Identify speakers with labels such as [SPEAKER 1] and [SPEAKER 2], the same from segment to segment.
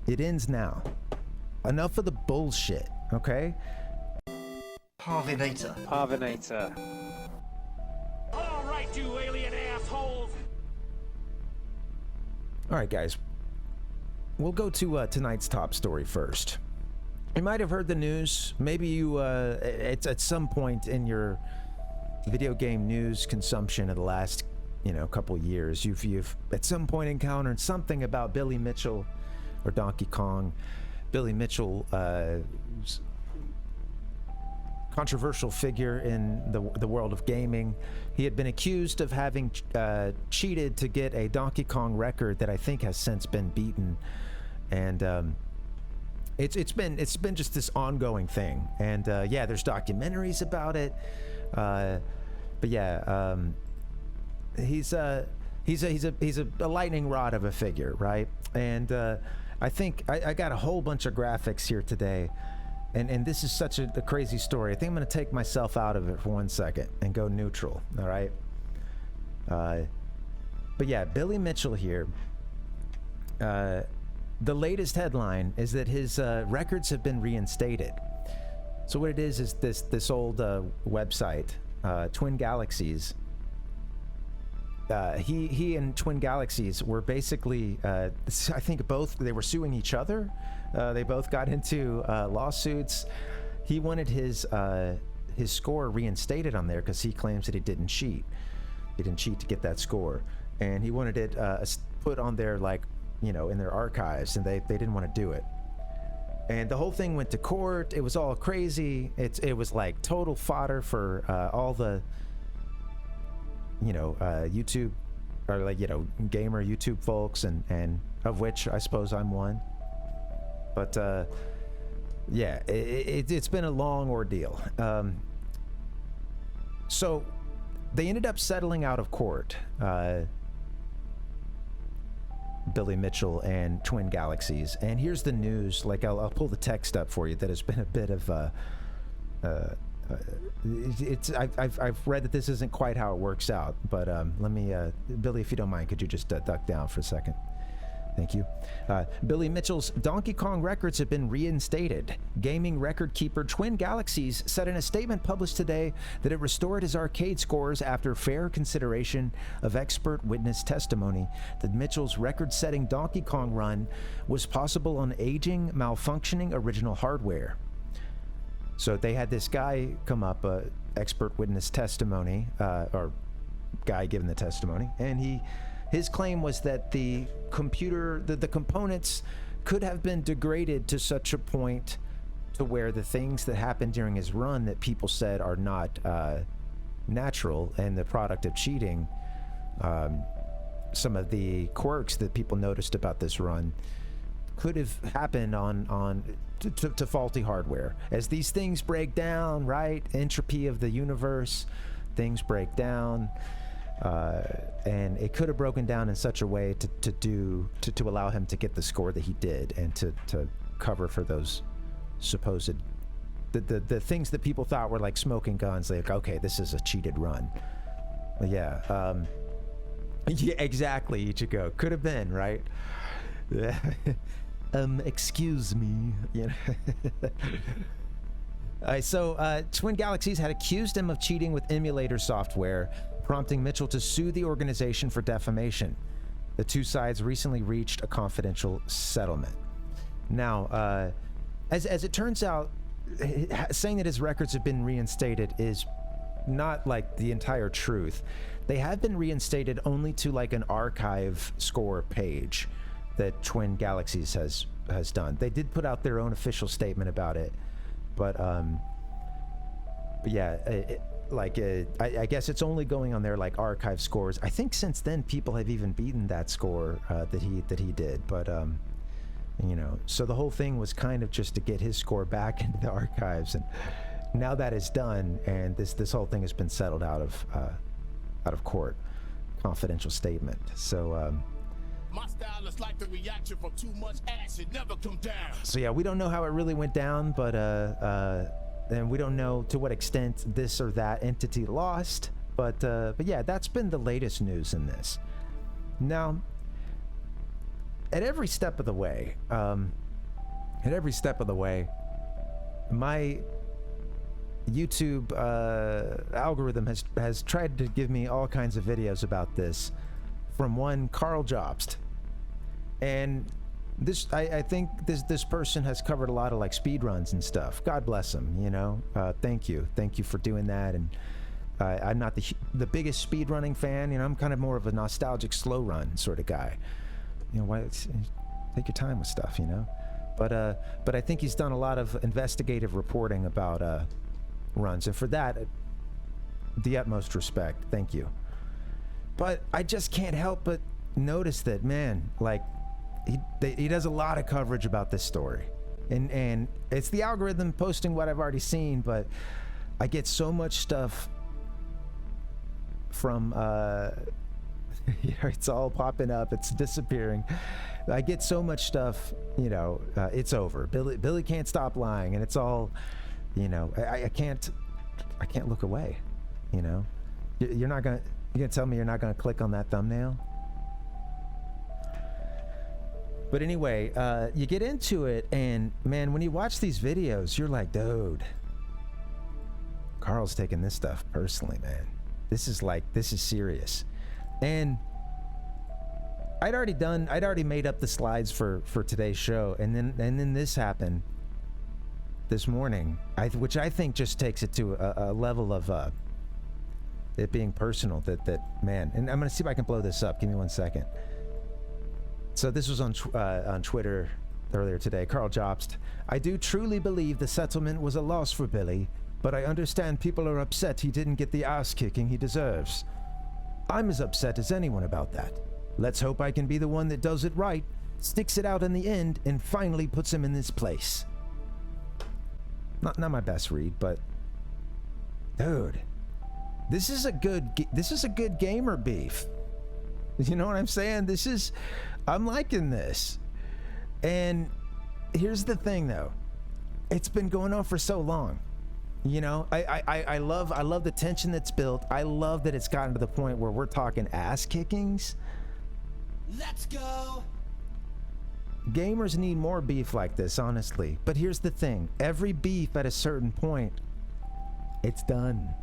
[SPEAKER 1] It ends now. Enough of the bullshit, okay?
[SPEAKER 2] Parvinator.
[SPEAKER 3] Parvinator.
[SPEAKER 4] All right, you alien assholes.
[SPEAKER 1] All right, guys. We'll go to tonight's top story first. You might have heard the news. Maybe you, it's at some point in your video game news consumption of the last, couple years, you've at some point encountered something about Billy Mitchell or Donkey Kong. Billy Mitchell, controversial figure in the world of gaming. He had been accused of having cheated to get a Donkey Kong record that I think has since been beaten, and it's been just this ongoing thing. And yeah, there's documentaries about it, but yeah, he's a lightning rod of a figure, right? And I think I got a whole bunch of graphics here today. And this is such a crazy story. I think I'm going to take myself out of it for 1 second and go neutral, all right? But yeah, Billy Mitchell here. The latest headline is that his records have been reinstated. So what it is this old website, Twin Galaxies. He and Twin Galaxies were basically, I think they were suing each other. They both got into lawsuits. He wanted his score reinstated on there because he claims that he didn't cheat. He didn't cheat to get that score, and he wanted it put on their in their archives, and they didn't want to do it. And the whole thing went to court. It was all crazy. It was like total fodder for all the YouTube or gamer YouTube folks, and of which I suppose I'm one. But yeah, it's been a long ordeal. So they ended up settling out of court, Billy Mitchell and Twin Galaxies. And here's the news. I'll pull the text up for you. That has been a bit of I've read that this isn't quite how it works out, but let me, Billy, if you don't mind, could you just duck down for a second? Thank you. Billy Mitchell's Donkey Kong records have been reinstated. Gaming record keeper Twin Galaxies said in a statement published today that it restored his arcade scores after fair consideration of expert witness testimony that Mitchell's record-setting Donkey Kong run was possible on aging, malfunctioning original hardware. So they had this guy come up, expert witness testimony, or guy giving the testimony, and his claim was that the components could have been degraded to such a point to where the things that happened during his run that people said are not natural and the product of cheating, some of the quirks that people noticed about this run could have happened to faulty hardware. As these things break down, right? Entropy of the universe, things break down. And it could have broken down in such a way to allow him to get the score that he did, and to cover for those supposed the things that people thought were like smoking guns. Like, okay, this is a cheated run. Yeah, yeah, exactly, Ichigo. Could have been, right? Excuse me. So Twin Galaxies had accused him of cheating with emulator software, prompting Mitchell to sue the organization for defamation. The two sides recently reached a confidential settlement. Now, as it turns out, saying that his records have been reinstated is not like the entire truth. They have been reinstated only to like an archive score page that Twin Galaxies has done. They did put out their own official statement about it, but yeah, I guess it's only going on their like archive scores. I think since then people have even beaten that score that he did, but so the whole thing was kind of just to get his score back into the archives, and now that is done, and this whole thing has been settled out of court. Confidential statement. So
[SPEAKER 4] my style is like the reaction from too much acid, never come down.
[SPEAKER 1] So yeah, we don't know how it really went down, but and we don't know to what extent this or that entity lost, but yeah, that's been the latest news in this. Now, at every step of the way, my YouTube algorithm has tried to give me all kinds of videos about this, from one Karl Jobst, and this I think this person has covered a lot of like speed runs and stuff. God bless him, you know. Thank you for doing that. And I'm not the biggest speed running fan, you know. I'm kind of more of a nostalgic slow run sort of guy, you know. Take your time with stuff, you know. But I think he's done a lot of investigative reporting about runs, and for that, the utmost respect. Thank you. But I just can't help but notice that, man, like he does a lot of coverage about this story, and it's the algorithm posting what I've already seen, but I get so much stuff from it's all popping up, it's disappearing. I get so much stuff, you know. It's over. Billy can't stop lying, and it's all, you know. I can't look away, you know. You're gonna tell me you're not gonna click on that thumbnail? But anyway, you get into it, and man, when you watch these videos, you're like, dude, Karl's taking this stuff personally, man. This is serious. And I'd already made up the slides for today's show, and then this happened this morning, which I think just takes it to a level of it being personal. That man, and I'm gonna see if I can blow this up. Give me 1 second. So this was on Twitter earlier today. Karl Jobst: I do truly believe the settlement was a loss for Billy, but I understand people are upset he didn't get the ass kicking he deserves. I'm as upset as anyone about that. Let's hope I can be the one that does it right, sticks it out in the end, and finally puts him in his place. Not my best read, but dude, this is a good gamer beef. You know what I'm saying? I'm liking this. And here's the thing, though. It's been going on for so long. You know, I love the tension that's built. I love that it's gotten to the point where we're talking ass kickings.
[SPEAKER 2] Let's go.
[SPEAKER 1] Gamers need more beef like this, honestly. But here's the thing. Every beef at a certain point, it's done.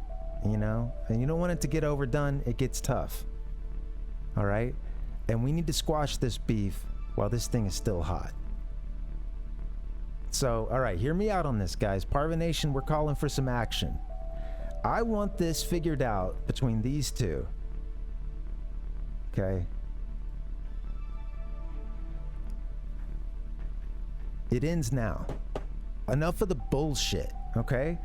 [SPEAKER 1] You know? And you don't want it to get overdone. It gets tough. All right? And we need to squash this beef while this thing is still hot. So, all right, hear me out on this, guys. PARVINATION, we're calling for some action. I want this figured out between these two. Okay? It ends now. Enough of the bullshit, okay?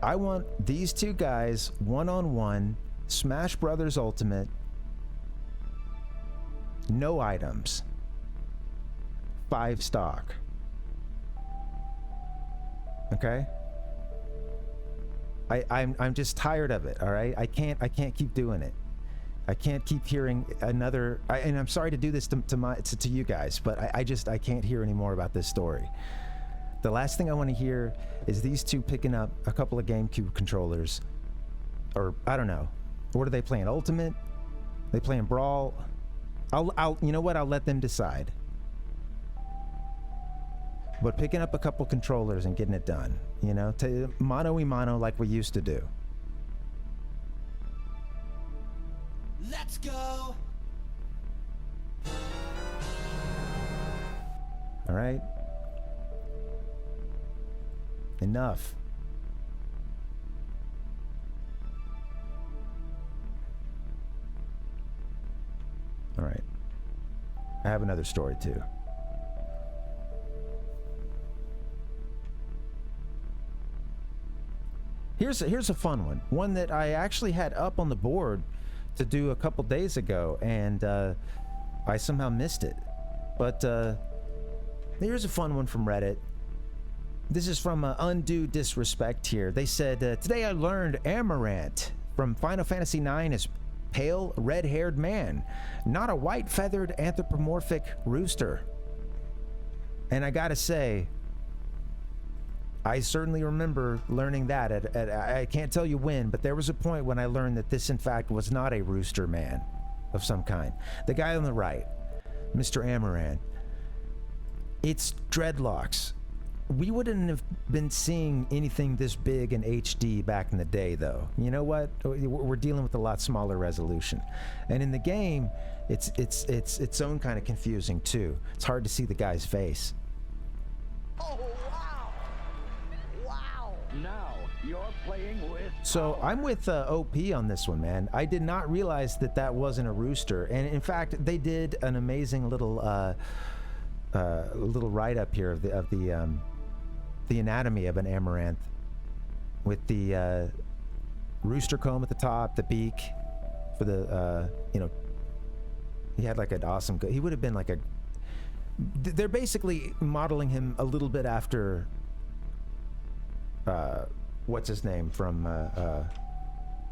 [SPEAKER 1] I want these two guys one-on-one, Smash Brothers Ultimate, no items, 5 stock. Okay? I'm just tired of it, all right? I can't keep doing it. I can't keep hearing another, and I'm sorry to do this to you guys, but I can't hear any more about this story. The last thing I want to hear is these two picking up a couple of GameCube controllers, or I don't know. What are they playing? Ultimate? They playing Brawl? You know what? I'll let them decide. But picking up a couple controllers and getting it done, you know, mano-y-mano like we used to do.
[SPEAKER 2] Let's go.
[SPEAKER 1] All right? Enough. All right. I have another story too. Here's a fun one. One that I actually had up on the board to do a couple days ago, and I somehow missed it. But here's a fun one from Reddit. This is from Undue Disrespect here. They said, today I learned Amaranth from Final Fantasy IX is pale, red-haired man, not a white-feathered anthropomorphic rooster. And I gotta say, I certainly remember learning that I can't tell you when, but there was a point when I learned that this in fact was not a rooster man of some kind. The guy on the right. Mr. Amaranth. It's dreadlocks. We wouldn't have been seeing anything this big in HD back in the day, though. You know what? We're dealing with a lot smaller resolution, and in the game, it's its own kind of confusing too. It's hard to see the guy's face.
[SPEAKER 2] Oh, wow! Wow!
[SPEAKER 3] Now you're playing with.
[SPEAKER 1] So I'm with OP on this one, man. I did not realize that that wasn't a rooster, and in fact, they did an amazing little write-up here of the anatomy of an amaranth, with the rooster comb at the top, the beak for the he had like an awesome. He would have been like a. They're basically modeling him a little bit after. What's his name from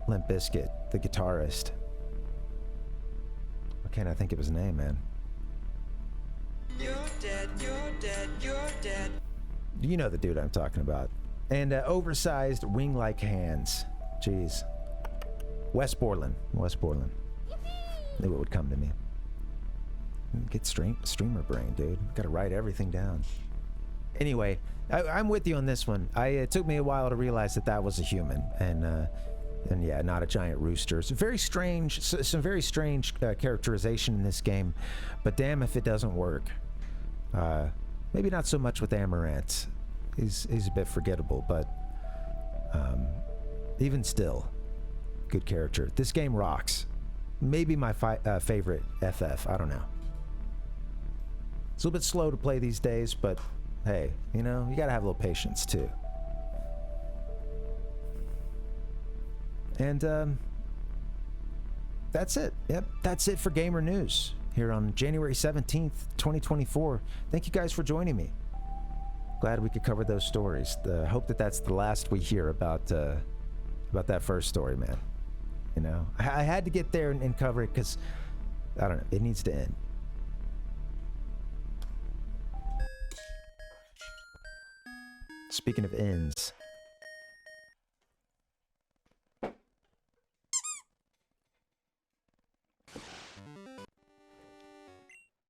[SPEAKER 1] Limp Bizkit, the guitarist. Why can't I think of his name, man?
[SPEAKER 5] You're dead, you're dead, you're dead.
[SPEAKER 1] You know the dude I'm talking about. And oversized wing-like hands. Jeez. West Borland. Knew it would come to me. Get streamer brain, dude. Gotta write everything down. Anyway, I'm with you on this one. It took me a while to realize that that was a human, and yeah, not a giant rooster. It's very strange, some very strange characterization in this game, but damn if it doesn't work. Maybe not so much with Amaranth. He's a bit forgettable, but even still, good character. This game rocks. Maybe my favorite FF. I don't know. It's a little bit slow to play these days, but hey, you know, you gotta have a little patience too. And that's it. Yep, that's it for Gamer News here on January 17th, 2024. Thank you guys for joining me. Glad we could cover those stories. Hope that that's the last we hear about that first story, man. You know, I had to get there and cover it because, I don't know, it needs to end. Speaking of ends,